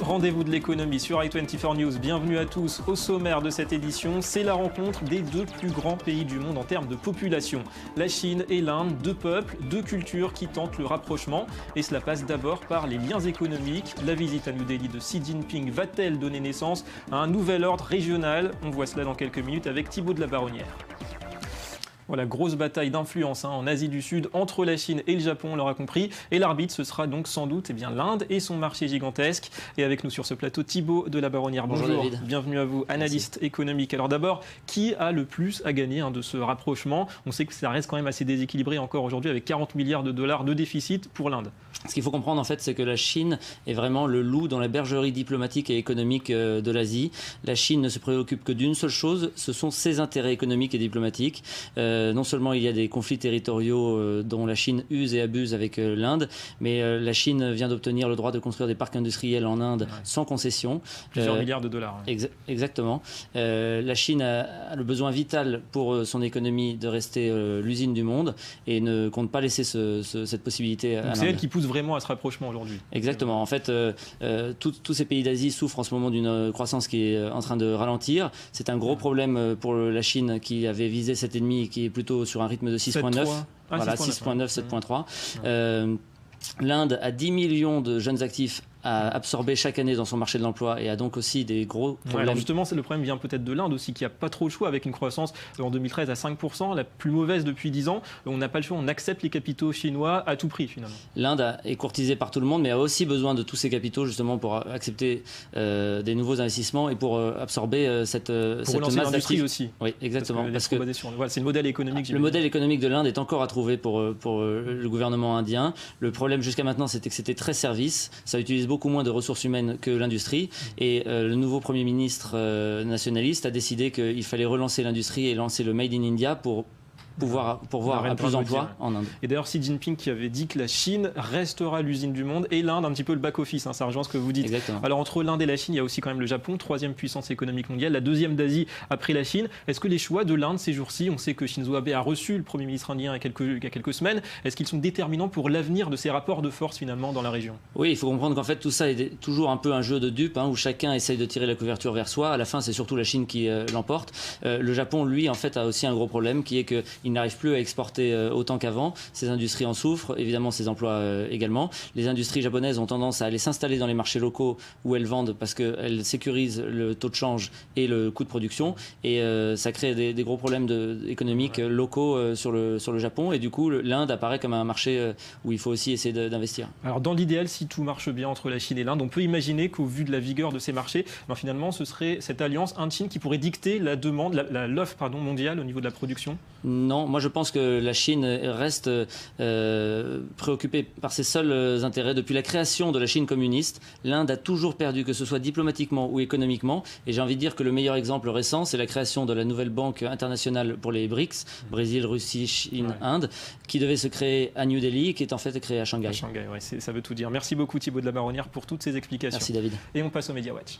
Rendez-vous de l'économie sur i24 News. Bienvenue à tous. Au sommaire de cette édition, c'est la rencontre des deux plus grands pays du monde en termes de population. La Chine et l'Inde, deux peuples, deux cultures qui tentent le rapprochement. Et cela passe d'abord par les liens économiques. La visite à New Delhi de Xi Jinping va-t-elle donner naissance à un nouvel ordre régional? On voit cela dans quelques minutes avec Thibaut de la Baronnière. Voilà, grosse bataille d'influence en Asie du Sud entre la Chine et le Japon, on l'aura compris. Et l'arbitre, ce sera donc sans doute l'Inde et son marché gigantesque. Et avec nous sur ce plateau, Thibaut de la Baronnière. Bonjour David. Bienvenue à vous, analyste économique. Alors d'abord, qui a le plus à gagner de ce rapprochement? On sait que ça reste quand même assez déséquilibré encore aujourd'hui avec 40 milliards de dollars de déficit pour l'Inde. Ce qu'il faut comprendre en fait, c'est que la Chine est vraiment le loup dans la bergerie diplomatique et économique de l'Asie. La Chine ne se préoccupe que d'une seule chose, ce sont ses intérêts économiques et diplomatiques. Non seulement il y a des conflits territoriaux dont la Chine use et abuse avec l'Inde, mais la Chine vient d'obtenir le droit de construire des parcs industriels en Inde sans concession. Plusieurs milliards de dollars. Exactement. La Chine a le besoin vital pour son économie de rester l'usine du monde et ne compte pas laisser cette possibilité à l'Inde. C'est elle qui pousse vraiment à ce rapprochement aujourd'hui. Exactement. En fait, tous ces pays d'Asie souffrent en ce moment d'une croissance qui est en train de ralentir. C'est un gros problème pour la Chine qui avait visé cet ennemi qui est plutôt sur un rythme de 6,9. Voilà, 6,9, 7,3. L'Inde a 10 millions de jeunes actifs à absorber chaque année dans son marché de l'emploi et a donc aussi des gros problèmes. Alors justement, le problème vient peut-être de l'Inde aussi, qui n'a pas trop le choix avec une croissance en 2013 à 5%, la plus mauvaise depuis 10 ans. On n'a pas le choix, on accepte les capitaux chinois à tout prix finalement. L'Inde est courtisée par tout le monde, mais a aussi besoin de tous ces capitaux justement pour accepter des nouveaux investissements et pour absorber cette relancer masse l'industrie d'actifs. aussi. Oui, exactement. Parce que c'est le modèle économique. Le modèle économique de l'Inde est encore à trouver pour le gouvernement indien. Le problème jusqu'à maintenant, c'était que c'était très service. Ça utilise beaucoup moins de ressources humaines que l'industrie. Et le nouveau Premier ministre nationaliste a décidé qu'il fallait relancer l'industrie et lancer le Made in India pour voir plus d'emplois en Inde. Et d'ailleurs, Xi Jinping qui avait dit que la Chine restera l'usine du monde et l'Inde un petit peu le back-office, ça rejoint ce que vous dites. Exactement. Alors entre l'Inde et la Chine, il y a aussi quand même le Japon, troisième puissance économique mondiale, la deuxième d'Asie après la Chine. Est-ce que les choix de l'Inde ces jours-ci, on sait que Shinzo Abe a reçu le Premier ministre indien il y a quelques semaines, est-ce qu'ils sont déterminants pour l'avenir de ces rapports de force finalement dans la région? Oui, il faut comprendre qu'en fait tout ça est toujours un peu un jeu de dupes où chacun essaye de tirer la couverture vers soi. À la fin, c'est surtout la Chine qui l'emporte. Le Japon, lui, en fait, a aussi un gros problème qui est qu'il n'arrive plus à exporter autant qu'avant. Ces industries en souffrent, évidemment ses emplois également. Les industries japonaises ont tendance à aller s'installer dans les marchés locaux où elles vendent parce qu'elles sécurisent le taux de change et le coût de production et ça crée des gros problèmes économiques locaux sur le Japon et du coup l'Inde apparaît comme un marché où il faut aussi essayer d'investir. Alors dans l'idéal, si tout marche bien entre la Chine et l'Inde, on peut imaginer qu'au vu de la vigueur de ces marchés, finalement ce serait cette alliance Inde-Chine qui pourrait dicter la demande, l'offre mondiale au niveau de la production? Non, moi je pense que la Chine reste préoccupée par ses seuls intérêts. Depuis la création de la Chine communiste, l'Inde a toujours perdu, que ce soit diplomatiquement ou économiquement. Et j'ai envie de dire que le meilleur exemple récent, c'est la création de la nouvelle banque internationale pour les BRICS, Brésil, Russie, Chine, Inde, qui devait se créer à New Delhi, qui est en fait créée à Shanghai. À Shanghai, ça veut tout dire. Merci beaucoup Thibaut de la Baronnière pour toutes ces explications. Merci David. Et on passe au Media Watch.